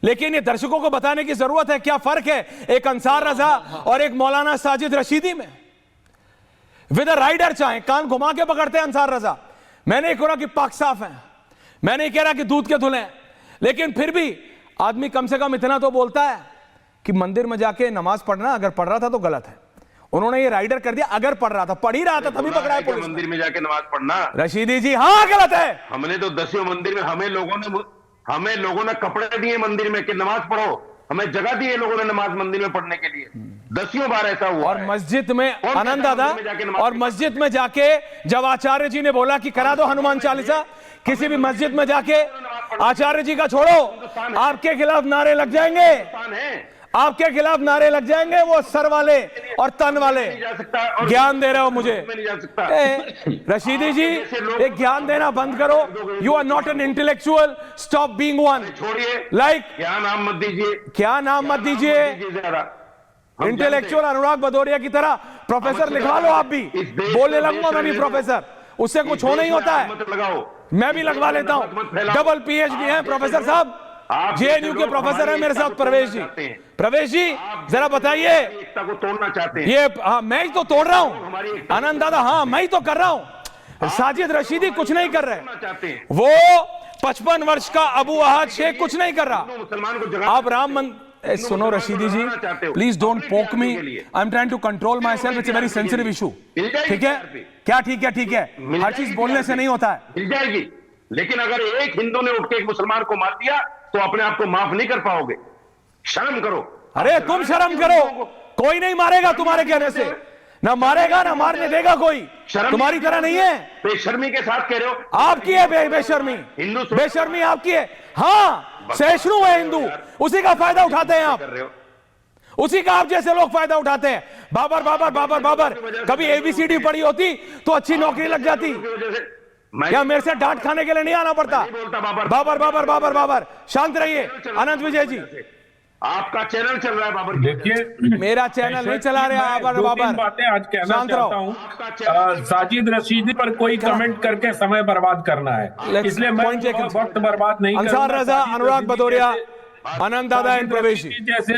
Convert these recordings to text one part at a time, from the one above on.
लेकिन ये दर्शकों को बताने की जरूरत है क्या फर्क है एक अंसार रजा और एक मौलाना साजिद रशीदी में। विद राइडर चाहे कान घुमा के पकड़ते हैं अंसार रजा। मैं नहीं कह रहा कि पाक साफ है, मैं नहीं कह रहा कि दूध के धुले हैं, लेकिन फिर भी आदमी कम से कम इतना तो बोलता है कि मंदिर में जाके नमाज पढ़ना अगर पढ़ रहा था तो गलत है। उन्होंने ये राइडर कर दिया, अगर पढ़ रहा था, पढ़ ही रहा था तभी पकड़ा है पुलिस। मंदिर में जाके नमाज पढ़ना रशीदी जी हाँ गलत है। हमने तो 10 मंदिर में हमें लोगों ने कपड़े दिए मंदिर में कि नमाज पढ़ो, हमें जगह दी है लोगों ने नमाज मंदिर में पढ़ने के लिए। 10 बार ऐसा हुआ। और मस्जिद में आनंद दादा, और मस्जिद में जाके जब आचार्य जी ने बोला कि करा दो हनुमान चालीसा, किसी भी मस्जिद में जाके आचार्य जी का छोड़ो, आपके खिलाफ नारे लग जाएंगे, आपके खिलाफ नारे लग जाएंगे, वो सर वाले और तन वाले। ज्ञान दे रहे हो मुझे रशीदी जी, एक ज्ञान देना बंद करो। You are not an intellectual, stop being one. Like क्या नाम मत दीजिए, क्या नाम मत दीजिए, इंटेलेक्चुअल अनुराग भदौरिया की तरह प्रोफेसर लिखवा लो। आप भी बोलने लगूंगा मैं भी प्रोफेसर, उससे कुछ हो नहीं होता है। मैं भी लगवा लेता हूं, डबल पीएचडी है प्रोफेसर साहब, जेएनयू के प्रोफेसर है मेरे साथ प्रवेश जी। प्रवेश जी जरा बताइए, एकता को तोड़ना चाहते हैं। ये हाँ मैं ही तो तोड़ रहा हूं आनंद दादा, हाँ मैं ही तो कर रहा हूं। साजिद रशीदी कुछ नहीं कर रहे, वो 55 वर्ष का अबू अहाद शेख कुछ नहीं कर रहा। आप राम मंदिर सुनो रशीदी जी, please don't poke me, I am trying to control myself, it's a very sensitive issue. ठीक है क्या, ठीक है ठीक है, हर चीज बोलने से नहीं होता है। मिल जाएगी, लेकिन अगर एक हिंदू ने उठ के एक मुसलमान को मार दिया तो अपने आप को माफ नहीं कर पाओगे। शर्म करो। अरे तुम शर्म करो, कोई नहीं मारेगा तुम्हारे कहने से, ना मारेगा ना मारने देगा कोई, तुम्हारी तरह नहीं है। बेशर्मी के साथ कह रहे हो, आपकी है बेशर्मी, बेशर्मी आपकी है। हाँ सहिष्णु है हिंदू, उसी का फायदा उठाते हैं आप, उसी का आप जैसे लोग फायदा उठाते हैं। बाबर बाबर बाबर बाबर, कभी एबीसीडी पढ़ी होती तो अच्छी नौकरी लग जाती। क्या मेरे से डांट खाने के लिए नहीं आना पड़ता? बाबर बाबर बाबर बाबर, शांत रहिए अनंत विजय जी। आपका चैनल चल रहा है बाबर। देखिए मेरा चैनल नहीं चला रहे आप। बाबर बातें आज कहना चाहता हूँ, साजिद रशीदी पर कोई कमेंट करके समय बर्बाद करना है, इसलिए मैं वक्त बर्बाद नहीं। अंसार रजा, अनुराग भदौरिया, आनंद दादा एंड प्रवेश जैसे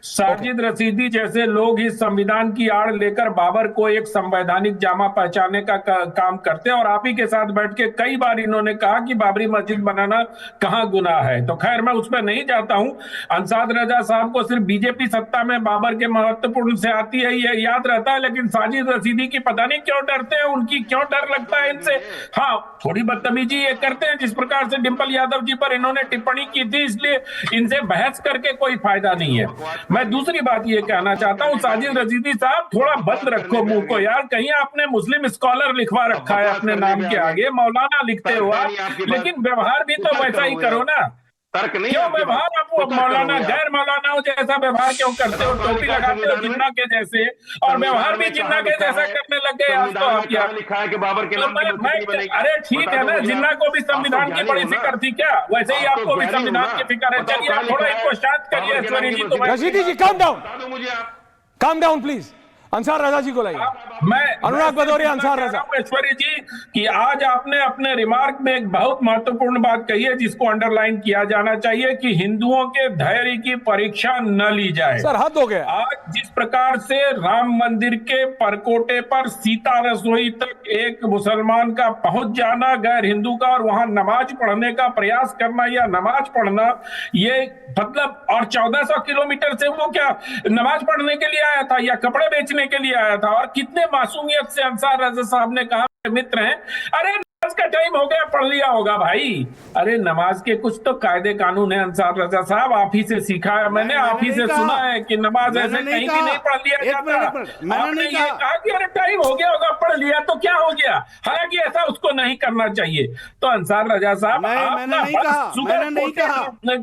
साजिद रशीदी जैसे लोग इस संविधान की आड़ लेकर बाबर को एक संवैधानिक जामा पहचानने का काम करते हैं, और आप ही के साथ बैठ के कई बार इन्होंने कहा कि बाबरी मस्जिद बनाना कहाँ गुनाह है। तो खैर मैं उसमें नहीं जाता हूं। अंसार रजा साहब को सिर्फ बीजेपी सत्ता में बाबर के महत्वपूर्ण से आती है ये याद रहता है, लेकिन साजिद रशीदी की पता नहीं क्यों डरते हैं, उनकी क्यों डर लगता है इनसे। हाँ थोड़ी बदतमीजी ये करते हैं, जिस प्रकार से डिंपल यादव जी पर इन्होंने टिप्पणी की थी, इसलिए इनसे बहस करके कोई फायदा नहीं है। मैं दूसरी बात ये कहना चाहता हूँ, साजिद रशीदी साहब थोड़ा बंद रखो मुंह को यार। कहीं आपने मुस्लिम स्कॉलर लिखवा रखा है अपने नाम के आगे, मौलाना लिखते हो आप, लेकिन व्यवहार भी तो वैसा ही करो ना। तर्क नहीं, क्यों व्यवहार आप मौलाना गैर मौलानाओं जैसा व्यवहार क्यों करते हो? टोपी लगाते हो जिन्ना के जैसे, और व्यवहार भी जिन्ना के जैसा करने लग गए आज तो आप यार। लिखा है कि बाबर के नाम पे अरे ठीक है ना, जिन्ना को भी संविधान की बड़ी फिक्र थी क्या? वैसे ही आपको भी संविधान की फिक्र है। चलिए आप थोड़ा इनको शांत करिए ऐश्वर्य जी। तो रशीदी जी calm down, calm down please. Ansar Raza ji को लाइए। मैं अनुराग भदौरिया, अंसार रजा। ऐश्वर्य जी कि आज आपने अपने रिमार्क में एक बहुत महत्वपूर्ण बात कही है जिसको अंडरलाइन किया जाना चाहिए कि हिंदुओं के धैर्य की परीक्षा न ली जाए। सर हद हो गया। आज जिस प्रकार से राम मंदिर के परकोटे पर सीता रसोई तक एक मुसलमान का पहुंच जाना, गैर हिंदू का, और वहां नमाज पढ़ने का प्रयास करना या नमाज पढ़ना, ये मतलब, और 1400 किलोमीटर से वो क्या नमाज पढ़ने के लिए आया था या कपड़े बेचने के लिए आया था? और कितने मासूमियत से अंसार रजा साहब ने कहा मित्र हैं, अरे नमाज का टाइम हो गया, पढ़ लिया होगा भाई। अरे नमाज के कुछ तो कायदे कानून है अंसार रजा साहब, आप ही से सीखा है मैंने, आप ही से सुना है कि नमाज ऐसे कहीं भी नहीं पढ़ लिया जाता। आपने ये कहा कि अरे टाइम हो गया होगा, पढ़ लिया तो क्या हो गया, हालांकि ऐसा उसको नहीं करना चाहिए। तो अंसार रजा साहब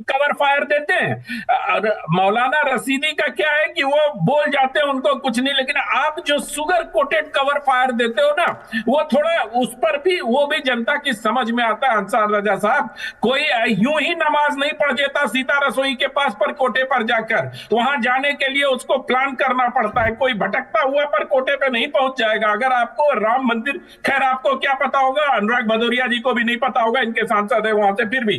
कवर फायर देते हैं। मौलाना रशीदी का क्या है कि वो बोल जाते हैं, उनको कुछ नहीं, लेकिन आप जो सुगर कोटेड कवर फायर देते हो ना, वो थोड़ा उस पर भी, वो भी कोई जनता की समझ में आता है अंसार रजा साहब? कोई यूं ही नमाज नहीं पढ़ देता सीता रसोई के पास पर कोटे पर जाकर। वहां जाने के लिए उसको प्लान करना पड़ता है। कोई भटकता हुआ पर कोटे पे नहीं पहुंच जाएगा। अगर आपको राम मंदिर, खैर आपको क्या पता होगा, अनुराग भदौरिया जी को भी नहीं पता होगा, इनके सांसद है वहां से, फिर भी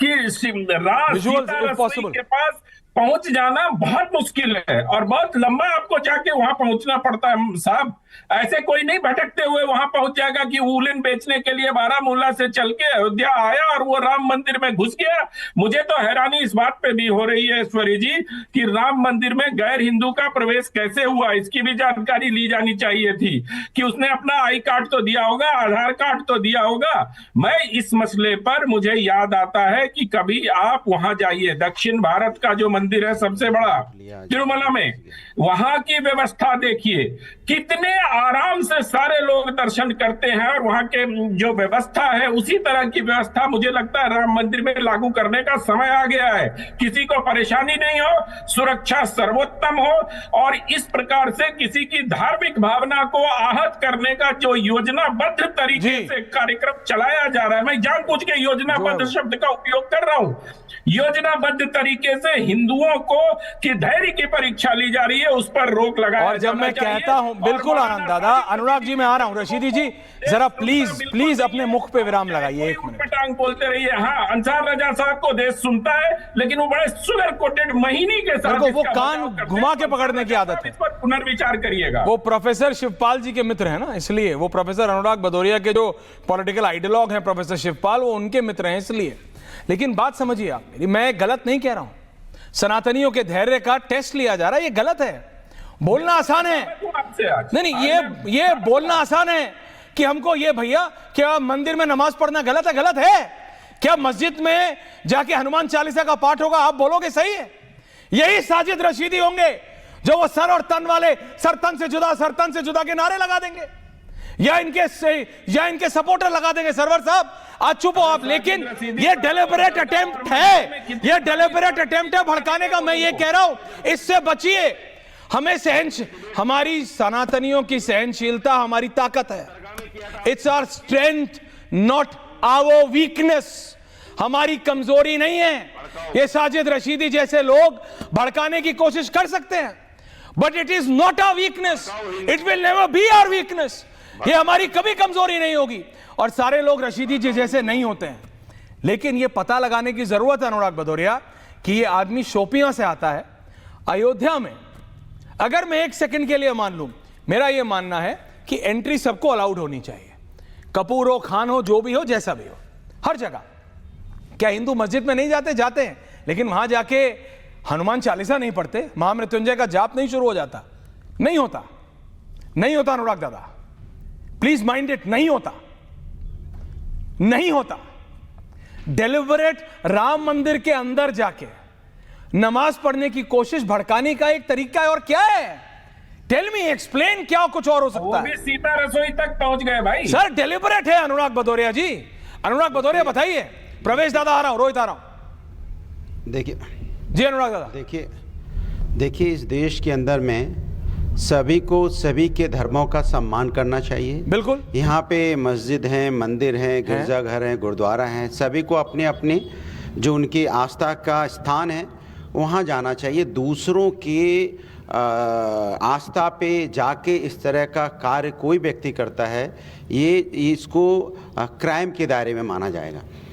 कि सीता रसोई के पास पहुंच जाना बहुत मुश्किल है और बहुत लंबा आपको जाके वहां पहुंचना पड़ता है साहब। ऐसे कोई नहीं भटकते हुए वहां पहुंच जाएगा कि वूलन बेचने के लिए बारामूला से चल के अयोध्या आया और वो राम मंदिर में घुस गया। मुझे तो हैरानी इस बात पे भी हो रही है ऐश्वर्य जी कि राम मंदिर में गैर हिंदू का प्रवेश कैसे हुआ, इसकी भी जानकारी ली जानी चाहिए थी कि उसने अपना आई कार्ड तो दिया होगा, आधार कार्ड तो दिया होगा। मैं इस मसले पर मुझे याद आता है कि कभी आप वहां जाइए, दक्षिण भारत का जो मंदिर है सबसे बड़ा तिरुमला में, वहां की व्यवस्था देखिए, कितने आराम से सारे लोग दर्शन करते हैं और वहां के जो व्यवस्था है उसी तरह की व्यवस्था मुझे लगता है राम मंदिर में लागू करने का समय आ गया है। किसी को परेशानी नहीं हो, सुरक्षा सर्वोत्तम हो और इस प्रकार से किसी की धार्मिक भावना को आहत करने का जो योजनाबद्ध तरीके से कार्यक्रम चलाया जा रहा है, मैं जानबूझ के योजनाबद्ध शब्द का उपयोग कर रहा हूं, योजनाबद्ध तरीके से हिंदुओं को कि धैर्य की परीक्षा ली जा रही है, उस पर रोक लगाया। और जब मैं कहता हूं, बिल्कुल आनंद दादा, अनुराग जी मैं आ रहा हूं, रशीदी जी जरा प्लीज अपने मुख पे विराम लगाइए, एक मिनट टांग बोलते रहिए। हाँ, अंसार रजा साहब को देश सुनता है लेकिन वो बड़े सुगर कोटेड महीने के साथ वो कान घुमा के पकड़ने की आदत है। इस पर पुनर्विचार करिएगा। वो प्रोफेसर शिवपाल जी के मित्र हैं ना, इसलिए वो प्रोफेसर अनुराग भदौरिया के जो पॉलिटिकल आइडियोलॉग हैं प्रोफेसर शिवपाल, वो उनके मित्र हैं इसलिए। लेकिन बात समझिए आप मेरी, मैं गलत नहीं कह रहा हूं, सनातनियों के धैर्य का टेस्ट लिया जा रहा है, ये गलत है। बोलना आसान है, नहीं ये बोलना आसान है कि हमको ये भैया क्या मंदिर में नमाज पढ़ना गलत है? गलत है। क्या मस्जिद में जाके हनुमान चालीसा का पाठ होगा, आप बोलोगे सही है? यही साजिद रशीदी होंगे जो वो सर और तन वाले, सर तन से जुदा के नारे लगा देंगे, या इनके सपोर्टर लगा देंगे। सरवर साहब आज चुप हो आप, लेकिन ये डेलिबरेट अटेम्प्ट है, ये डेलिबरेट अटेम्प्ट है भड़काने का। मैं ये कह रहा हूं, इससे बचिए। हमारी सनातनियों की सहनशीलता हमारी ताकत है। It's our strength not our weakness, हमारी कमजोरी नहीं है। ये साजिद रशीदी जैसे लोग भड़काने की कोशिश कर सकते हैं, but it is not our weakness, it will never be our weakness. ये हमारी कभी कमजोरी नहीं होगी और सारे लोग रशीदी जी जैसे नहीं होते हैं। लेकिन ये पता लगाने की जरूरत है अनुराग भदौरिया कि ये आदमी शोपियां से आता है। अयोध्या में अगर मैं एक सेकंड के लिए मान लूं, मेरा ये मानना है कि एंट्री सबको अलाउड होनी चाहिए, कपूर हो, खान हो, जो भी हो, जैसा भी हो, हर जगह। क्या हिंदू मस्जिद में नहीं जाते? जाते हैं, लेकिन वहां जाके हनुमान चालीसा नहीं पढ़ते, महामृत्युंजय का जाप नहीं शुरू हो जाता? नहीं होता, नहीं होता अनुराग दादा, प्लीज माइंड इट, नहीं होता, नहीं होता। डेलिबरेट राम मंदिर के अंदर जाके नमाज पढ़ने की कोशिश भड़काने का एक तरीका है। और क्या है? टेल मी, एक्सप्लेन, क्या कुछ और हो सकता है? सीता रसोई तक पहुंच गए भाई। सर डेलिबरेट है अनुराग भदौरिया जी। अनुराग भदौरिया बताइए। प्रवेश दादा आ रहा हूं, रोहित आ रहा हूं। देखिए जी अनुराग दादा, देखिए इस देश के अंदर में सभी को सभी के धर्मों का सम्मान करना चाहिए। बिल्कुल। यहाँ पे मस्जिद हैं, मंदिर हैं, गिरजाघर हैं, गुरुद्वारा हैं, सभी को अपने अपने जो उनकी आस्था का स्थान है वहाँ जाना चाहिए। दूसरों के आस्था पे जाके इस तरह का कार्य कोई व्यक्ति करता है, ये इसको क्राइम के दायरे में माना जाएगा।